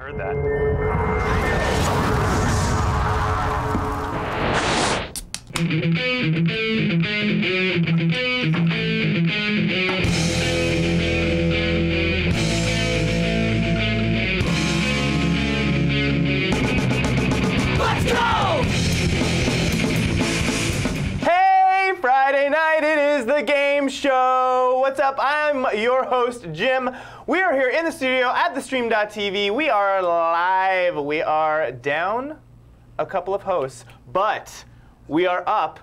Heard that. Let's go! Hey, Friday night, it is the game show. What's up? I'm your host, Jim. We are here in the studio at thestream.tv. We are live. We are down a couple of hosts, but we are up,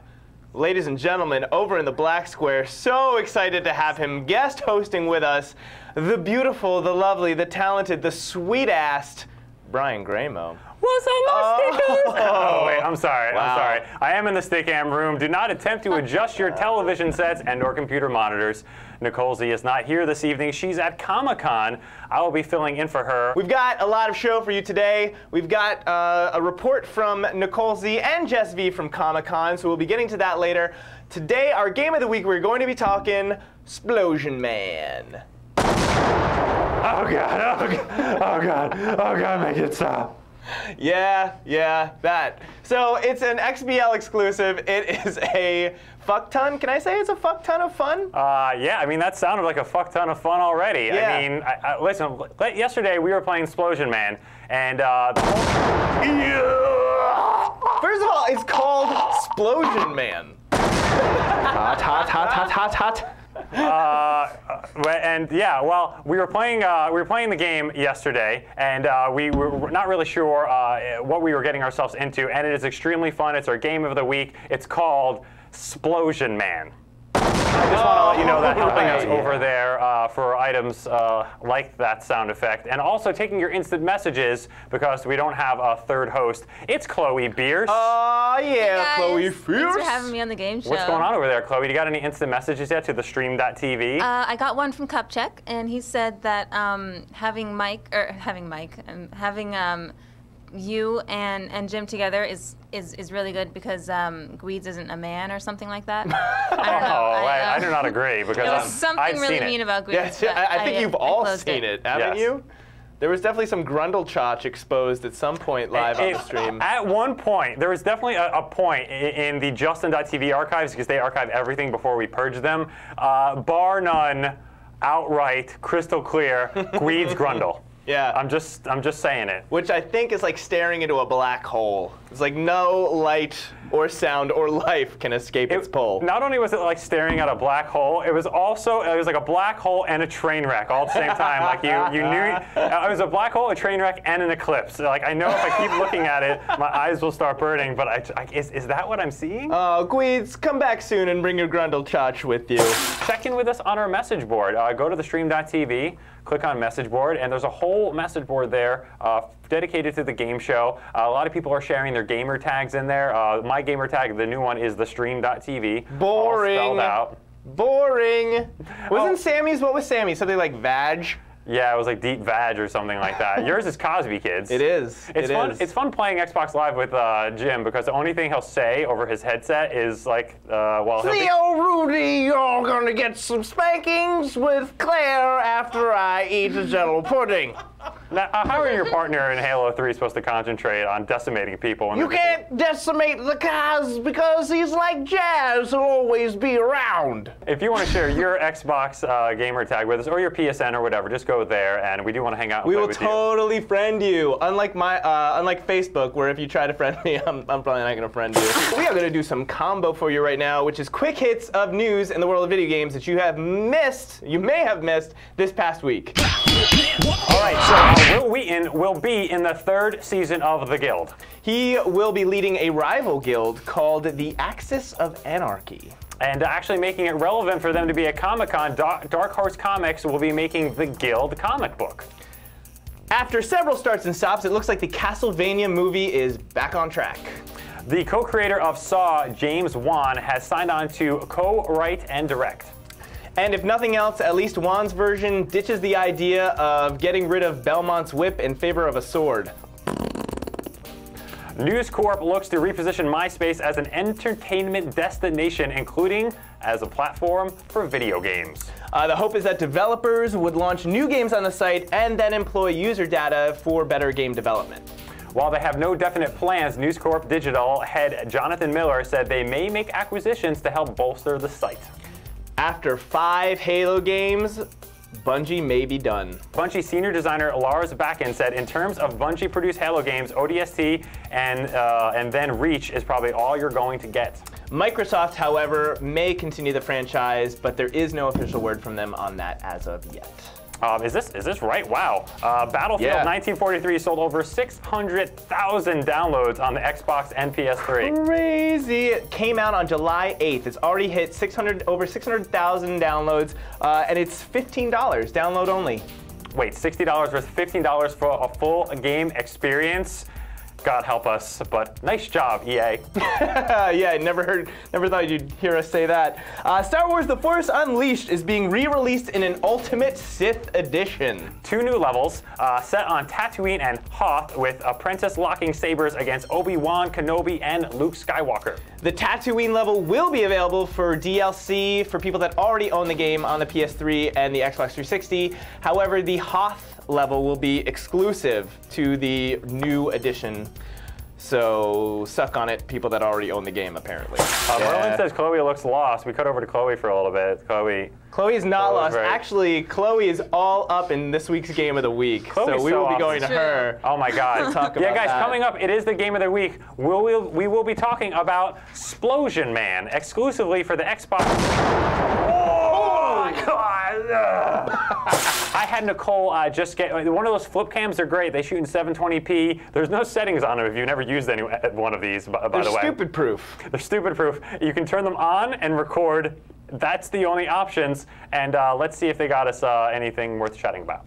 ladies and gentlemen, over in the black square. So excited to have him guest hosting with us, the beautiful, the lovely, the talented, the sweet-assed Brian Graymo. What's up, my stickers? Oh, wait, I'm sorry. wow. I'm sorry. I am in the Stickam room. Do not attempt to adjust your television sets and/or computer monitors. Nicole Z is not here this evening. She's at Comic-Con. I will be filling in for her. We've got a lot of show for you today. We've got a report from Nicole Z and Jess V from Comic-Con, so we'll be getting to that later. Today, our game of the week, we're going to be talking Splosion Man. Oh God! Oh God! Oh God! Oh God! Make it stop. Yeah, that. So it's an XBL exclusive. It is a fuck ton. Can I say it's a fuck ton of fun? Yeah, I mean, that sounded like a fuck ton of fun already. Yeah. I mean, listen, yesterday we were playing Splosion Man, and First of all, it's called Splosion Man. Hot, hot, hot, hot, hot, hot. and yeah, well, we were playing the game yesterday, and we were not really sure what we were getting ourselves into, and it is extremely fun. It's our game of the week. It's called Splosion Man. I just want to let you know that helping us over there for items like that sound effect, and also taking your instant messages because we don't have a third host. It's Chloe Bierce. Yeah, Hey Chloe guys. Fierce. Thanks for having me on the game show. What's going on over there, Chloe? Do you got any instant messages yet to the stream.tv? I got one from Cupcheck, and he said that having you and Jim together is really good because Gweeds isn't a man or something like that. I don't know. I do not agree because There was something I've really seen mean it. about Gweeds. Yes, but I think you've all closed seen it, haven't Yes. you? There was definitely some Grundlechotch exposed at some point live on the stream. At one point, there was definitely a point in the Justin.tv archives, because they archive everything before we purge them, bar none, outright, crystal clear, Gweeds Grundle. Yeah. I'm just saying it. Which I think is like staring into a black hole. It's like no light or sound or life can escape its pull. Not only was it like staring at a black hole, it was like a black hole and a train wreck all at the same time. Like you knew it was a black hole, a train wreck, and an eclipse. Like I know if I keep looking at it, my eyes will start burning. But is that what I'm seeing? Oh, Gweeds, come back soon and bring your Grundlechotch with you. Check in with us on our message board. Go to thestream.tv, click on message board, and there's a whole message board there dedicated to the game show. A lot of people are sharing their gamer tags in there. My gamer tag, the new one, is thestream.tv. Boring. All spelled out. Boring. Wasn't Sammy's, what was Sammy's? Something like Vag? Yeah, it was like Deep Vag or something like that. Yours is Cosby Kids. It is. It's fun. It's fun playing Xbox Live with Jim because the only thing he'll say over his headset is like, well, Theo Rudy, you're gonna get some spankings with Claire after I eat a Jello pudding. Now, how are your partner in Halo 3 supposed to concentrate on decimating people? You can't decimate the cause because he's like Jazz, who'll always be around. If you want to share your Xbox gamer tag with us or your PSN or whatever, just go there, and we do want to hang out and We play will with you. totally friend you. Unlike Facebook, where if you try to friend me, I'm probably not gonna friend you. We are gonna do some combo for you right now, which is quick hits of news in the world of video games that you may have missed this past week. All right, so will be in the third season of The Guild. He will be leading a rival guild called the Axis of Anarchy. And actually making it relevant for them to be at Comic-Con, Dark Horse Comics will be making the Guild comic book. After several starts and stops, it looks like the Castlevania movie is back on track. The co-creator of Saw, James Wan, has signed on to co-write and direct. And if nothing else, at least Wan's version ditches the idea of getting rid of Belmont's whip in favor of a sword. News Corp looks to reposition MySpace as an entertainment destination, including as a platform for video games. The hope is that developers would launch new games on the site and then employ user data for better game development. While they have no definite plans, News Corp Digital head Jonathan Miller said they may make acquisitions to help bolster the site. After 5 Halo games, Bungie may be done. Bungie senior designer Lars Bakken said, in terms of Bungie-produced Halo games, ODST and then Reach is probably all you're going to get. Microsoft, however, may continue the franchise, but there is no official word from them on that as of yet. Is this right? Wow. Battlefield 1943 sold over 600,000 downloads on the Xbox and PS3. Crazy. It came out on July 8th. It's already hit over 600,000 downloads, and it's $15, download only. Wait, $60 versus $15 for a full game experience? God help us, but nice job, EA. Yeah, I never thought you'd hear us say that. Star Wars The Force Unleashed is being re-released in an Ultimate Sith Edition. 2 new levels, set on Tatooine and Hoth, with apprentice locking sabers against Obi-Wan Kenobi and Luke Skywalker. The Tatooine level will be available for DLC for people that already own the game on the PS3 and the Xbox 360. However, the Hoth level will be exclusive to the new edition. So suck on it, people that already own the game, apparently. Merlin says Chloe looks lost. We cut over to Chloe for a little bit. Chloe is not lost. Right. Actually, Chloe is all up in this week's Game of the Week. Chloe's so we will be going to her. Oh my God. To talk about yeah, guys, that. coming up, it is the Game of the Week. We will be talking about Splosion Man, exclusively for the Xbox. Oh my God. I had Nicole just get one of those flip cams. They're great. They shoot in 720p. There's no settings on them if you've never used any one of these, by the way. They're stupid proof. They're stupid proof. You can turn them on and record. That's the only options. And let's see if they got us anything worth chatting about.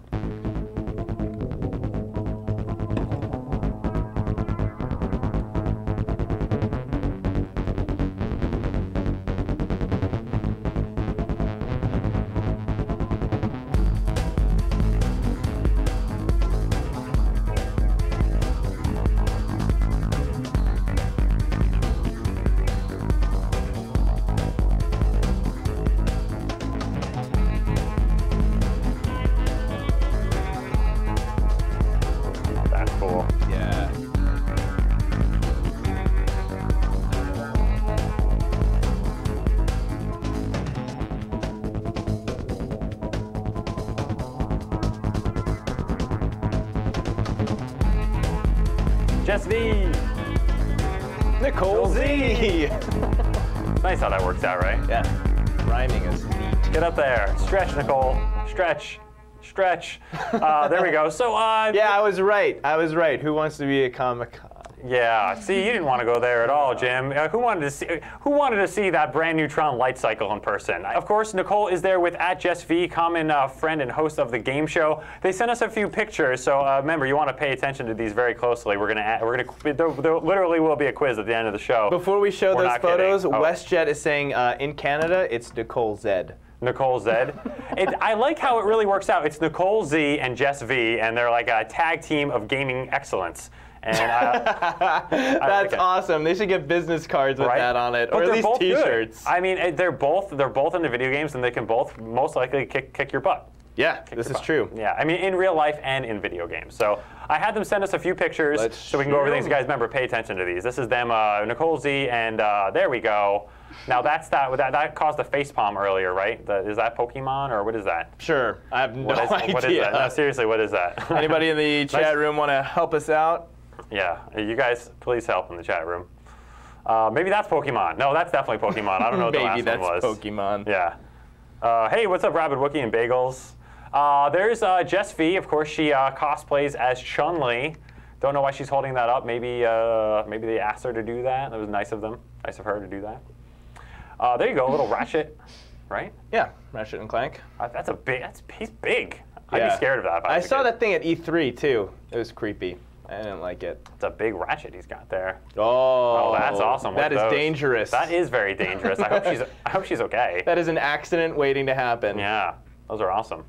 Jess V. Nicole Z. Nice how that works out, right? Yeah. Rhyming is neat. Get up there. Stretch, Nicole. Stretch. Stretch. There we go. So, yeah, I was right. Who wants to be a Comic-Con? Yeah. See, you didn't want to go there at all, Jim. Who wanted to see that brand new Tron light cycle in person? Of course, Nicole is there with @JessV, common friend and host of the game show. They sent us a few pictures, so remember, you want to pay attention to these very closely. There literally will be a quiz at the end of the show. Before we show those photos, WestJet is saying in Canada it's Nicole Z. Nicole Z. I like how it really works out. It's Nicole Z and Jess V, and they're like a tag team of gaming excellence. And that's awesome. They should get business cards with that on it, or at least T-shirts. I mean, they're both into video games, and they can both most likely kick your butt. Yeah, this is true. Yeah, I mean, in real life and in video games. So I had them send us a few pictures so we can go over things. You guys, remember, pay attention to these. This is them, Nicole Z, and there we go. Now that caused a facepalm earlier, right? Is that Pokemon or what is that? Sure, I have no idea. What is that? No, seriously, what is that? Anybody in the chat room want to help us out? Yeah, you guys, please help in the chat room. Maybe that's Pokemon. No, that's definitely Pokemon. I don't know what the last one was. Maybe that's Pokemon. Yeah. Hey, what's up, Rabbit Wookie and Bagels? There's Jess V. Of course, she cosplays as Chun-Li. Don't know why she's holding that up. Maybe they asked her to do that. That was nice of them. Nice of her to do that. There you go, a little Ratchet, right? Yeah, Ratchet and Clank. He's big. I'd be scared of that. I saw that thing at E3 too. It was creepy. I didn't like it. It's a big Ratchet he's got there. Oh, that's awesome. That is dangerous. That is very dangerous. I hope she's okay. That is an accident waiting to happen. Yeah, those are awesome.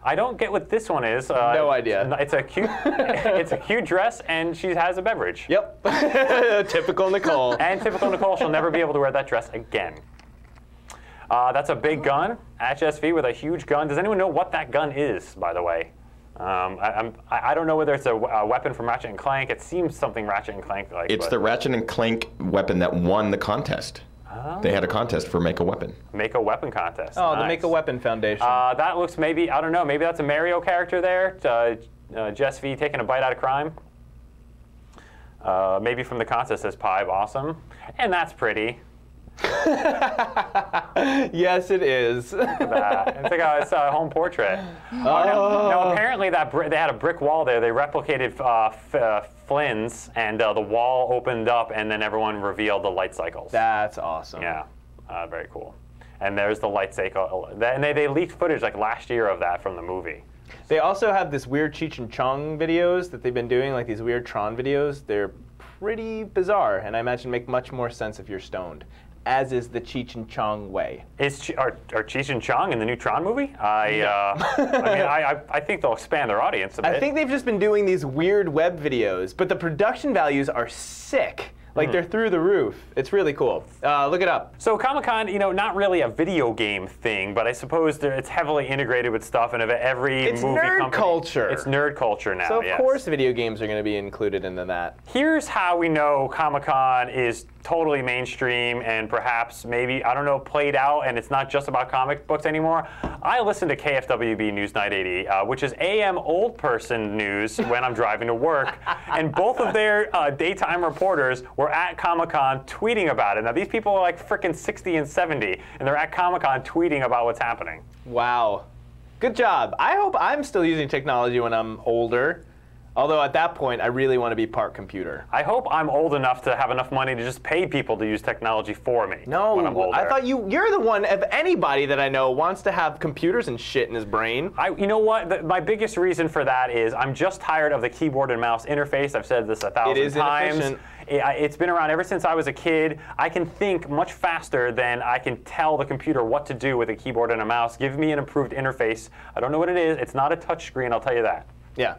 I don't get what this one is. No idea. It's a cute, it's a cute dress, and she has a beverage. Yep. Typical Nicole. And typical Nicole, she'll never be able to wear that dress again. That's a big gun, HSV with a huge gun. Does anyone know what that gun is, by the way? I don't know whether it's a weapon from Ratchet and Clank. It seems something Ratchet and Clank like. It's the Ratchet and Clank weapon that won the contest. Oh. They had a contest for Make a Weapon. Make a Weapon contest. Oh, nice. the Make a Weapon Foundation. That looks maybe, I don't know, maybe that's a Mario character there. Jess V taking a bite out of crime. Maybe from the contest says Pive, awesome. And that's pretty. Yes, it is. Look at that. It's a home portrait. Now, apparently they had a brick wall there. They replicated Flynn's, and the wall opened up, and then everyone revealed the light cycles. That's awesome. Yeah, very cool. And there's the light cycle. And they leaked footage like last year of that from the movie. They also have this weird Cheech and Chong videos that they've been doing, like these weird Tron videos. They're pretty bizarre, and I imagine make much more sense if you're stoned, as is the Cheech and Chong way. Are Cheech and Chong in the new Tron movie? I think they'll expand their audience a bit. I think they've just been doing these weird web videos, but the production values are sick. Like, they're through the roof. It's really cool. Look it up. So Comic-Con, not really a video game thing, but I suppose it's heavily integrated with stuff, and every movie company. It's nerd culture. It's nerd culture now, So of course video games are going to be included into that. Here's how we know Comic-Con is totally mainstream and perhaps maybe, I don't know, played out, and it's not just about comic books anymore. I listen to KFWB News 980, which is AM old person news when I'm driving to work, and both of their daytime reporters were at Comic-Con tweeting about it. Now, these people are like frickin' 60 and 70, and they're at Comic-Con tweeting about what's happening. Wow. Good job. I hope I'm still using technology when I'm older. Although at that point, I really want to be part computer. I hope I'm old enough to have enough money to just pay people to use technology for me. No, when I'm older. I thought you're the one of anybody that I know wants to have computers and shit in his brain. You know what? My biggest reason for that is I'm just tired of the keyboard and mouse interface. I've said this 1,000 times. Inefficient. It's been around ever since I was a kid. I can think much faster than I can tell the computer what to do with a keyboard and a mouse. Give me an improved interface. I don't know what it is. It's not a touch screen, I'll tell you that. Yeah.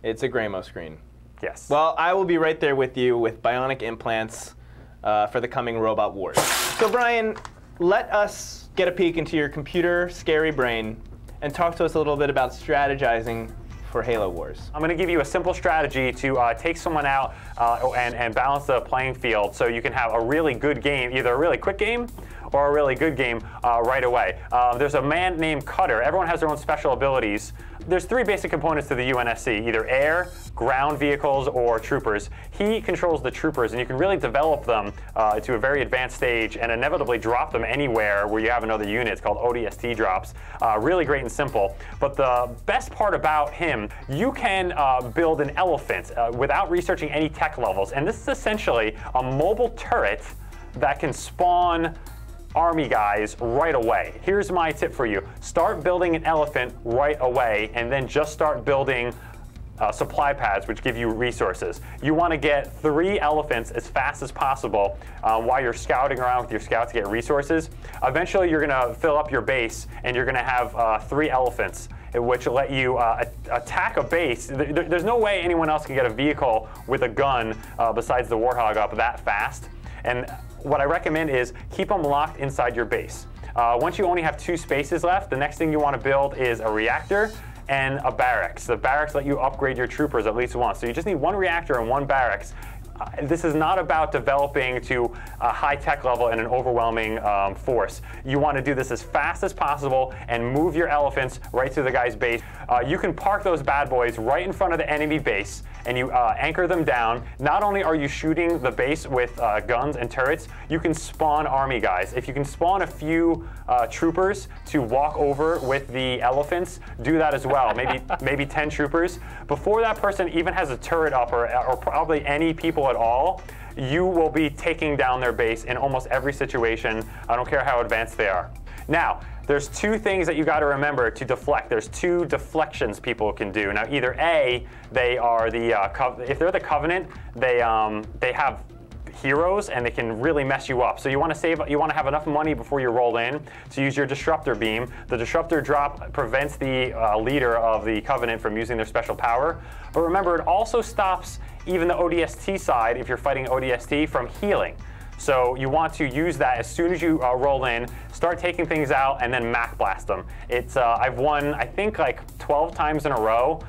It's a Graymo screen. Yes. Well, I will be right there with you with bionic implants for the coming Robot Wars. So, Brian, let us get a peek into your computer scary brain and talk to us a little bit about strategizing for Halo Wars. I'm going to give you a simple strategy to take someone out and balance the playing field so you can have a really good game, either a really quick game or a really good game right away. There's a man named Cutter. Everyone has their own special abilities. There's three basic components to the UNSC, either air, ground vehicles, or troopers. He controls the troopers, and you can really develop them to a very advanced stage and inevitably drop them anywhere where you have another unit. It's called ODST drops. Really great and simple. But the best part about him, you can build an elephant without researching any tech levels. And this is essentially a mobile turret that can spawn army guys right away. Here's my tip for you. Start building an elephant right away, and then just start building supply pads, which give you resources. You want to get 3 elephants as fast as possible while you're scouting around with your scouts to get resources. Eventually, you're going to fill up your base, and you're going to have 3 elephants, which will let you attack a base. There's no way anyone else can get a vehicle with a gun besides the Warthog up that fast. And what I recommend is keep them locked inside your base. Once you only have 2 spaces left, the next thing you want to build is a reactor and a barracks. The barracks let you upgrade your troopers at least once. So you just need 1 reactor and 1 barracks. This is not about developing to a high-tech level and an overwhelming force. You want to do this as fast as possible and move your elephants right to the guy's base. You can park those bad boys right in front of the enemy base, and you anchor them down. Not only are you shooting the base with guns and turrets, you can spawn army guys. If you can spawn a few troopers to walk over with the elephants, do that as well. Maybe 10 troopers. Before that person even has a turret up or probably any people at all, you will be taking down their base in almost every situation. I don't care how advanced they are. Now, there's 2 things that you got to remember to deflect. There's 2 deflections people can do. Now, either A, they are the if they're the Covenant, they have heroes, and they can really mess you up. So you want to have enough money before you roll in to use your disruptor beam. The disruptor drop prevents the leader of the Covenant from using their special power. But remember, it also stops even the ODST side, if you're fighting ODST, from healing. So you want to use that as soon as you roll in, start taking things out, and then Mac Blast them. It's I've won, I think, like 12 times in a row.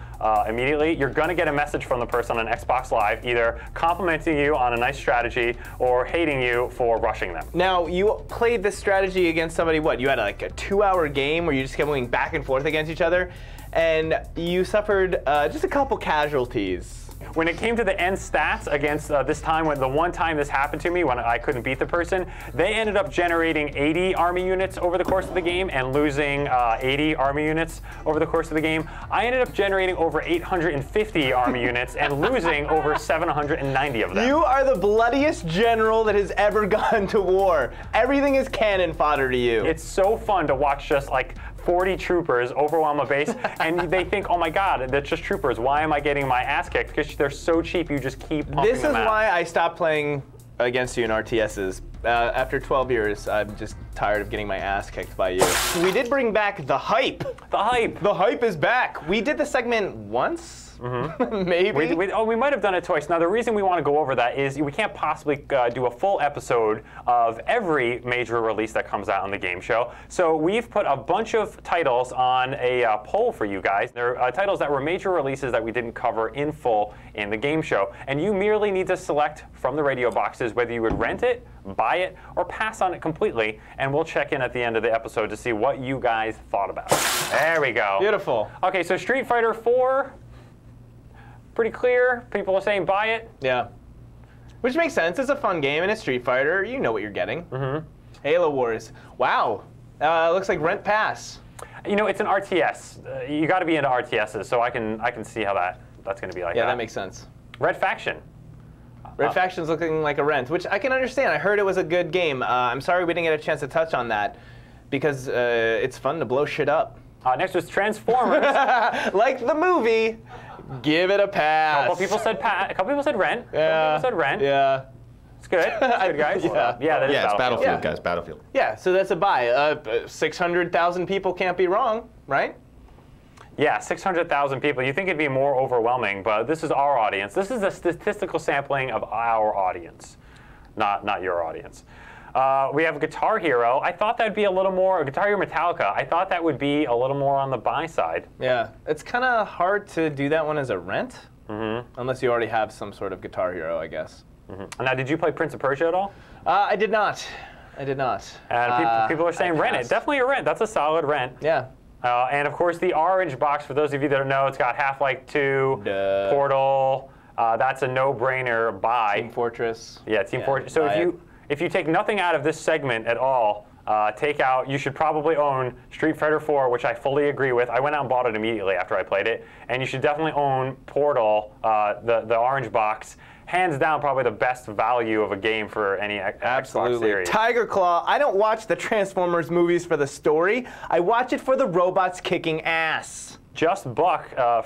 Immediately, you're going to get a message from the person on Xbox Live, either complimenting you on a nice strategy or hating you for rushing them. Now, you played this strategy against somebody, what? You had like a 2-hour game where you just kept going back and forth against each other, and you suffered just a couple casualties. When it came to the end stats against this time, when the one time this happened to me, when I couldn't beat the person, they ended up generating 80 army units over the course of the game and losing 80 army units over the course of the game. I ended up generating over 850 army units and losing over 790 of them. You are the bloodiest general that has ever gone to war. Everything is cannon fodder to you. It's so fun to watch just like 40 troopers overwhelm a base, and they think, oh my god, that's just troopers. Why am I getting my ass kicked? Because they're so cheap, you just keep pumping them out. This is why I stopped playing against you in RTSs. After 12 years, I'm just tired of getting my ass kicked by you. We did bring back the hype. The hype. The hype is back. We did the segment once. Maybe. We might have done it twice. Now, the reason we want to go over that is we can't possibly do a full episode of every major release that comes out on the game show. So we've put a bunch of titles on a poll for you guys. They're titles that were major releases that we didn't cover in full in the game show. And you merely need to select from the radio boxes whether you would rent it, buy it, or pass on it completely. And we'll check in at the end of the episode to see what you guys thought about it. There we go. Beautiful. Okay, so Street Fighter 4. Pretty clear. People are saying buy it. Yeah. Which makes sense. It's a fun game, and it's Street Fighter. You know what you're getting. Halo Wars. Wow. Looks like rent pass. You know, it's an RTS. You got to be into RTSs, so I can see how that's going to be like. Yeah, that makes sense. Red Faction. Red Faction's looking like a rent, which I can understand. I heard it was a good game. I'm sorry we didn't get a chance to touch on that, because it's fun to blow shit up. Next was Transformers. Like the movie. Give it a pass. A couple people said rent. Yeah. People said rent. Yeah. It's good. It's good, guys. Yeah. That is It's Battlefield, Yeah. guys. Battlefield. Yeah, so that's a buy. 600,000 people can't be wrong, right? Yeah, 600,000 people. You think it'd be more overwhelming, but this is our audience. This is a statistical sampling of our audience, not your audience. We have Guitar Hero. I thought that'd be a little more, Guitar Hero Metallica. I thought that would be a little more on the buy side. Yeah, it's kind of hard to do that one as a rent, unless you already have some sort of Guitar Hero, I guess. Now, did you play Prince of Persia at all? I did not. I did not. And people are saying rent it. Definitely a rent. That's a solid rent. Yeah. And of course, the orange box, for those of you that don't know, it's got Half-Life 2, Duh. Portal. That's a no-brainer buy. Team Fortress. Yeah, Team Fortress. So if you take nothing out of this segment at all, you should probably own Street Fighter 4, which I fully agree with. I went out and bought it immediately after I played it. And you should definitely own Portal, the orange box. Hands down, probably the best value of a game for any Xbox series. Tiger Claw, I don't watch the Transformers movies for the story. I watch it for the robots kicking ass. Just Buck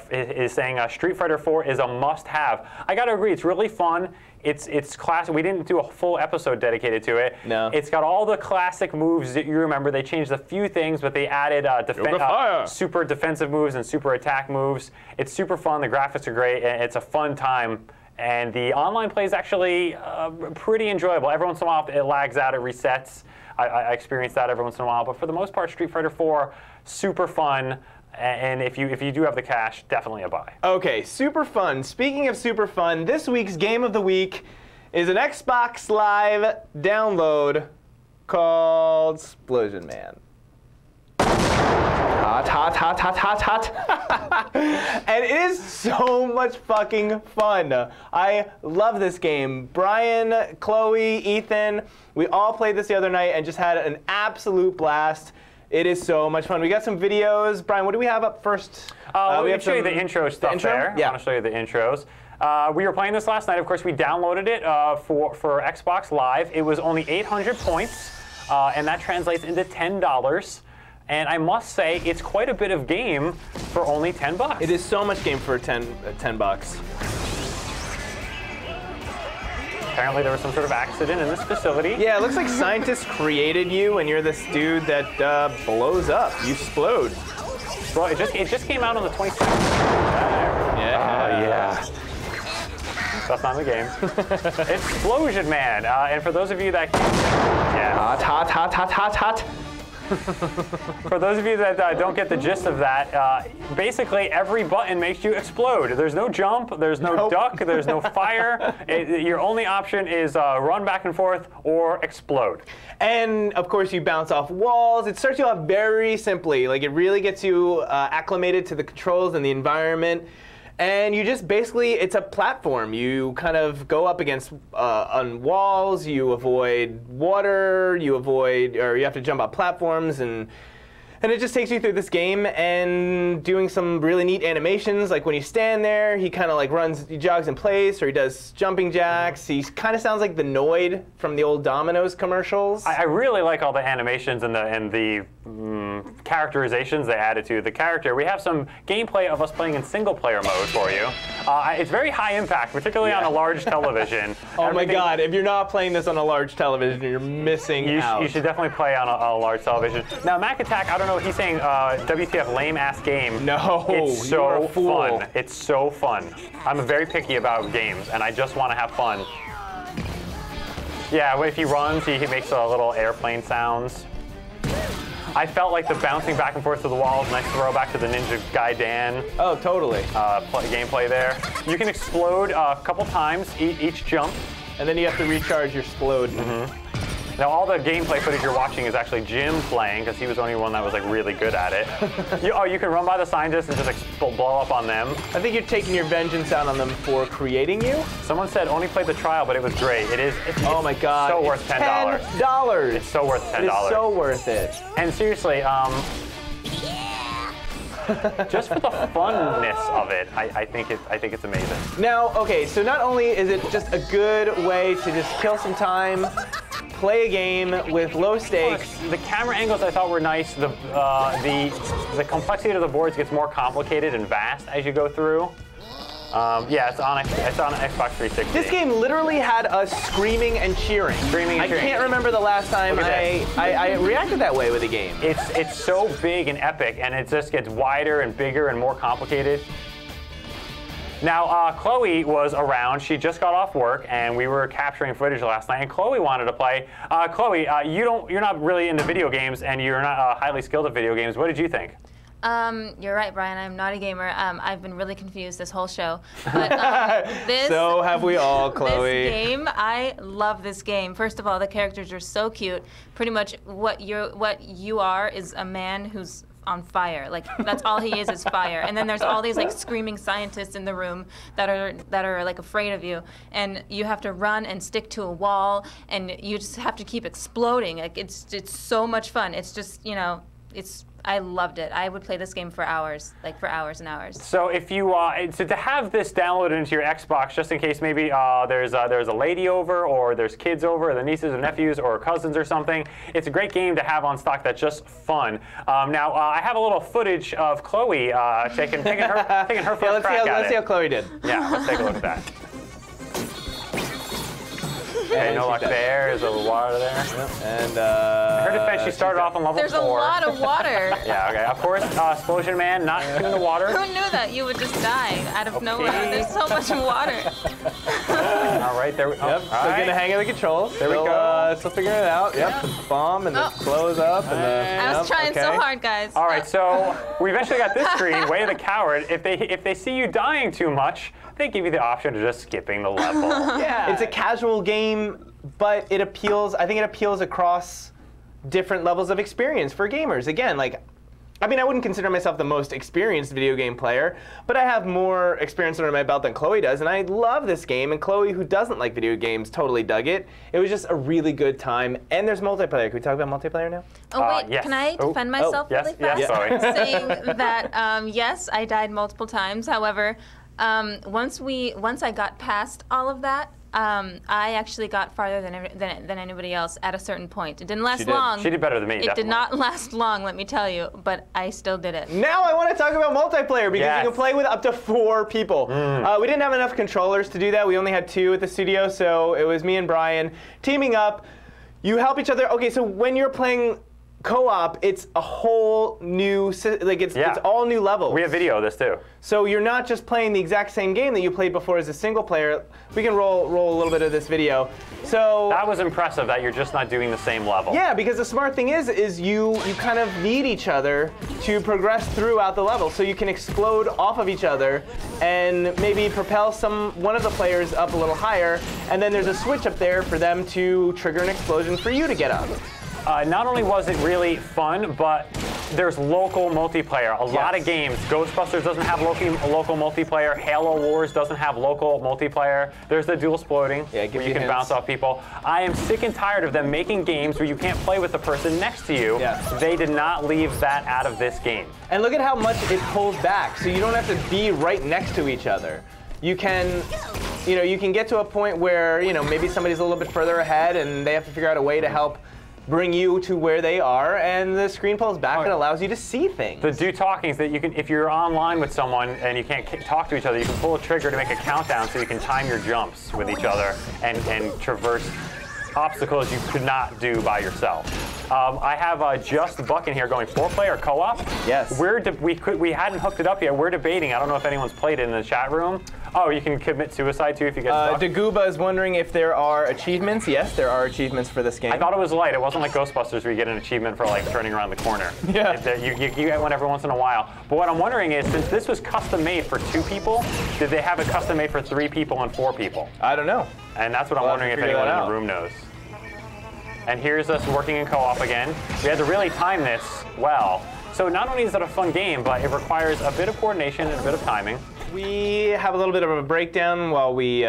is saying Street Fighter 4 is a must-have. I gotta agree, it's really fun. It's classic. We didn't do a full episode dedicated to it. No. It's got all the classic moves that you remember. They changed a few things, but they added super defensive moves and super attack moves. It's super fun. The graphics are great, and it's a fun time. And the online play is actually pretty enjoyable. Every once in a while, it lags out, it resets. I experience that every once in a while. But for the most part, Street Fighter 4, super fun. And if you do have the cash, definitely a buy. Okay, super fun. Speaking of super fun, this week's game of the week is an Xbox Live download called Sploding Man. Hot, hot, hot, hot, hot, hot. And it is so much fucking fun. I love this game. Brian, Chloe, Ethan, we all played this the other night and just had an absolute blast. It is so much fun. We got some videos. Brian, what do we have up first? We have show you the intro stuff there. Yeah. I want to show you the intros. We were playing this last night. Of course, we downloaded it for Xbox Live. It was only 800 points, and that translates into $10. And I must say, it's quite a bit of game for only $10. It is so much game for 10 bucks. Apparently there was some sort of accident in this facility. Yeah, it looks like scientists created you, and you're this dude that blows up. You explode. Well, it just came out on the 22nd. Yeah. That's not in the game. It's Splosion Man, and for those of you that Hot. For those of you that don't get the gist of that, basically every button makes you explode. There's no jump, there's no duck, there's no fire. Your only option is run back and forth or explode. And of course, you bounce off walls. It starts you off very simply. Like, it really gets you acclimated to the controls and the environment. And you just basically, it's a platform. You kind of go up against on walls, you avoid water, you have to jump on platforms, and it just takes you through this game and doing some really neat animations. Like when you stand there, he kind of he jogs in place, or he does jumping jacks. He kind of sounds like the Noid from the old Domino's commercials. I really like all the animations and the characterizations they added to the character. We have some gameplay of us playing in single-player mode for you. It's very high impact, particularly on a large television. Oh my God! If you're not playing this on a large television, you're missing out. You should definitely play on a large television. Now, Mac Attack, I don't know. He's saying WTF lame-ass game. No, it's so you're a fool. fun. It's so fun. I'm very picky about games, and I just want to have fun. Yeah, if he runs, he makes little airplane sounds. I felt like the bouncing back and forth to the walls, nice throwback to the Ninja Gaiden. Oh, totally. Gameplay there. You can explode a couple times each jump. And then you have to recharge your Splode. Now, all the gameplay footage you're watching is actually Jim playing, because he was the only one that was really good at it. You can run by the scientists and just blow up on them. I think you're taking your vengeance out on them for creating you. Someone said only played the trial, but it was great. It's oh my God! So worth $10. $10. It's so worth $10. It is so worth it. And seriously, just for the funness of it, I think it's amazing. Now, okay, so not only is it just a good way to just kill some time, play a game with low stakes. The camera angles I thought were nice. The complexity of the boards gets more complicated and vast as you go through. Yeah, it's on Xbox 360. This game literally had us screaming and cheering. I can't remember the last time I reacted that way with a game. It's so big and epic, and it just gets wider and bigger and more complicated. Now, Chloe was around. She just got off work, and we were capturing footage last night, and Chloe wanted to play. Chloe, you're not really into video games, and you're not highly skilled at video games. What did you think? You're right, Brian. I'm not a gamer. I've been really confused this whole show. But so have we all, Chloe. This game, I love this game. First of all, the characters are so cute. Pretty much what you are is a man who's on fire. Like, that's all he is fire. And then there's all these screaming scientists in the room that are afraid of you, and you have to run and stick to a wall, and you just have to keep exploding. It's so much fun. It's just, I loved it. I would play this game for hours, for hours and hours. So if you so to have this downloaded into your Xbox, just in case maybe there's a lady over, or there's kids over, or the nieces and nephews, or cousins or something, it's a great game to have on stock that's just fun. Now I have a little footage of Chloe taking her first crack at it. Let's see how Chloe did. Yeah, let's take a look at that. Okay, no luck there. There's a little water there. Yep. And in her defense, she started off on level 4. There's a lot of water. Yeah, okay. Of course, Splosion Man, not in the water. Who knew that you would just die out of nowhere? There's so much water. All right, there we go. Yep, still getting the hang of the controls. There we go. Still figuring it out. Yep, the bomb and the blows up. And I was trying so hard, guys. All right, so we eventually got this screen, Way of the Coward. If they see you dying too much, they give you the option of just skipping the level. Yeah. It's a casual game, but it appeals. I think it appeals across different levels of experience for gamers. Again, I wouldn't consider myself the most experienced video game player, but I have more experience under my belt than Chloe does, and I love this game, and Chloe, who doesn't like video games, totally dug it. It was just a really good time, and there's multiplayer. Can we talk about multiplayer now? Oh, wait, yes. Can I defend myself really fast? Yes, sorry. Saying that, yes, I died multiple times. However, once I got past all of that, I actually got farther than anybody else at a certain point. It didn't last She did. long. She did better than me, It definitely. did not last long, let me tell you, but I still did it. Now I want to talk about multiplayer because Yes. you can play with up to 4 people. We didn't have enough controllers to do that. We only had 2 at the studio, so it was me and Brian teaming up. You help each other. Okay, so when you're playing co-op, it's a whole new, it's all new levels. We have video of this too. So you're not just playing the exact same game that you played before as a single player. We can roll a little bit of this video. So That was impressive that you're just not doing the same level. yeah, because the smart thing is you kind of need each other to progress throughout the level. So you can explode off of each other and maybe propel one of the players up a little higher, and then there's a switch up there for them to trigger an explosion for you to get up. Not only was it really fun, but there's local multiplayer. A lot of games. Ghostbusters doesn't have local multiplayer. Halo Wars doesn't have local multiplayer. There's the dual Sploding, Yeah, it gives where you you can hints. bounce off people. I am sick and tired of them making games where you can't play with the person next to you. Yeah. They did not leave that out of this game. And look at how much it pulls back, so you don't have to be right next to each other. You can, you can get to a point where, maybe somebody's a little bit further ahead and they have to figure out a way to help bring you to where they are, and the screen pulls back and allows you to see things. The do talkings that you can, if you're online with someone and you can't talk to each other, you can pull a trigger to make a countdown so you can time your jumps with each other and traverse obstacles you could not do by yourself. I have Just Buck in here going 4-player co-op. Yes. We hadn't hooked it up yet. We're debating. I don't know if anyone's played it in the chat room. Oh, you can commit suicide too if you get stuck. Daguba is wondering if there are achievements. Yes, there are achievements for this game. I thought it was light. It wasn't like Ghostbusters where you get an achievement for like turning around the corner. Yeah. You get one every once in a while. But what I'm wondering is, since this was custom made for 2 people, did they have it custom made for 3 people and 4 people? I don't know. And that's what I'm We'll have wondering to if figure anyone that in the out. room knows. And here's us working in co-op again. We had to really time this well. So not only is it a fun game, but it requires a bit of coordination and a bit of timing. We have a little bit of a breakdown while we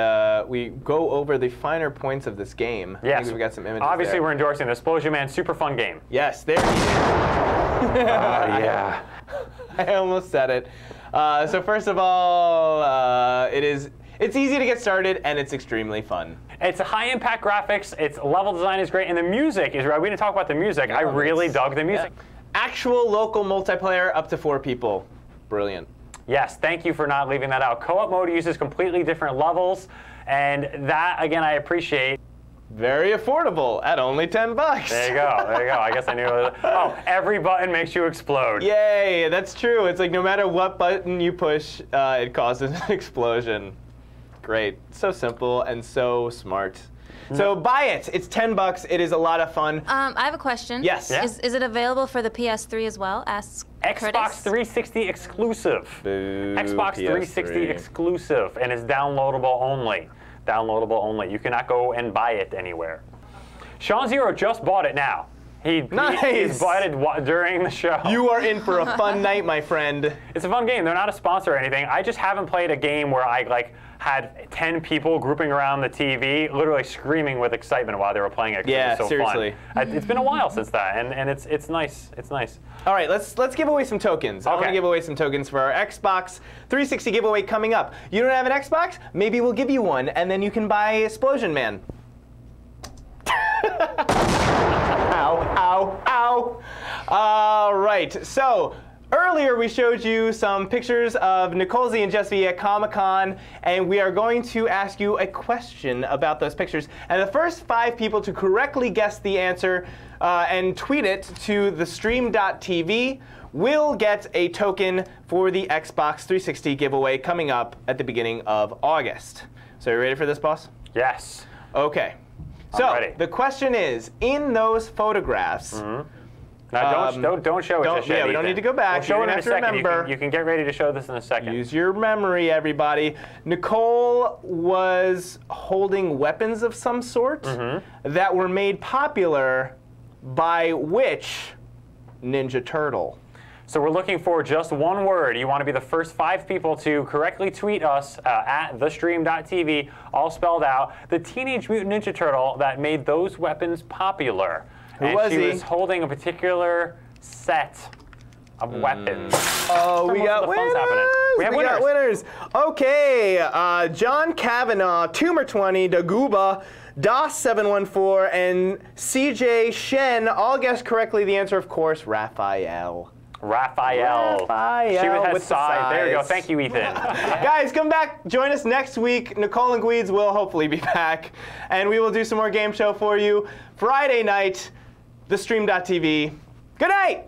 go over the finer points of this game. I Yes, think we've got some images obviously there. we're endorsing this. Explosion Man, super fun game. Yes, there he is. Yeah. I almost said it. So first of all, it's easy to get started and it's extremely fun. It's high impact graphics. Its level design is great, and the music is right. We didn't talk about the music. I really dug the music. Yeah. Actual local multiplayer up to 4 people. Brilliant. Yes, thank you for not leaving that out. Co-op mode uses completely different levels, and that again I appreciate. Very affordable at only $10. There you go. There you go. I guess I knew it was. Oh, every button makes you explode. Yay, that's true. It's like no matter what button you push, it causes an explosion. Great. So simple and so smart. So buy it. It's $10. It is a lot of fun. I have a question. Yes. Yeah. Is it available for the PS3 as well? Asks Xbox Curtis. 360 exclusive. Boo, Xbox 360 PS3. exclusive, and it's downloadable only. Downloadable only. You cannot go and buy it anywhere. Sean Zero just bought it now. He Nice. bought it during the show. You are in for a fun night, my friend. It's a fun game. They're not a sponsor or anything. I just haven't played a game where I had 10 people grouping around the TV, literally screaming with excitement while they were playing it. 'Cause Yeah, it was so seriously. fun. It's been a while since that, and it's nice. It's nice. All right, let's give away some tokens. I want to Okay. give away some tokens for our Xbox 360 giveaway coming up. You don't have an Xbox? Maybe we'll give you one, and then you can buy Explosion Man. Ow, ow, ow. All right, so earlier we showed you some pictures of Nicole Z and Jess V at Comic-Con, and we are going to ask you a question about those pictures. And the first 5 people to correctly guess the answer and tweet it to thestream.tv will get a token for the Xbox 360 giveaway coming up at the beginning of August. So are you ready for this, boss? Yes. Okay. I'm So ready. the question is, in those photographs, Now don't show it don't- just yet. yeah, we don't Ethan. need to go back. We'll show You're it in gonna a have to second. remember. You can get ready to show this in a second. use your memory, everybody. Nicole was holding weapons of some sort that were made popular by which Ninja Turtle? So we're looking for just one word. You want to be the first 5 people to correctly tweet us at thestream.tv, all spelled out, the Teenage Mutant Ninja Turtle that made those weapons popular. Who and was she he? was holding a particular set of weapons. Oh, we got the fun's winners. happening. We have got winners. Okay, John Kavanaugh, Tumor20, Daguba, DOS714, and CJ Shen all guessed correctly. The answer, of course, Raphael. Raphael. She has with the size. There you go. size. Thank you, Ethan. Guys, come back. Join us next week. Nicole and Gweeds will hopefully be back. And we will do some more game show for you Friday night, thestream.tv. Good night.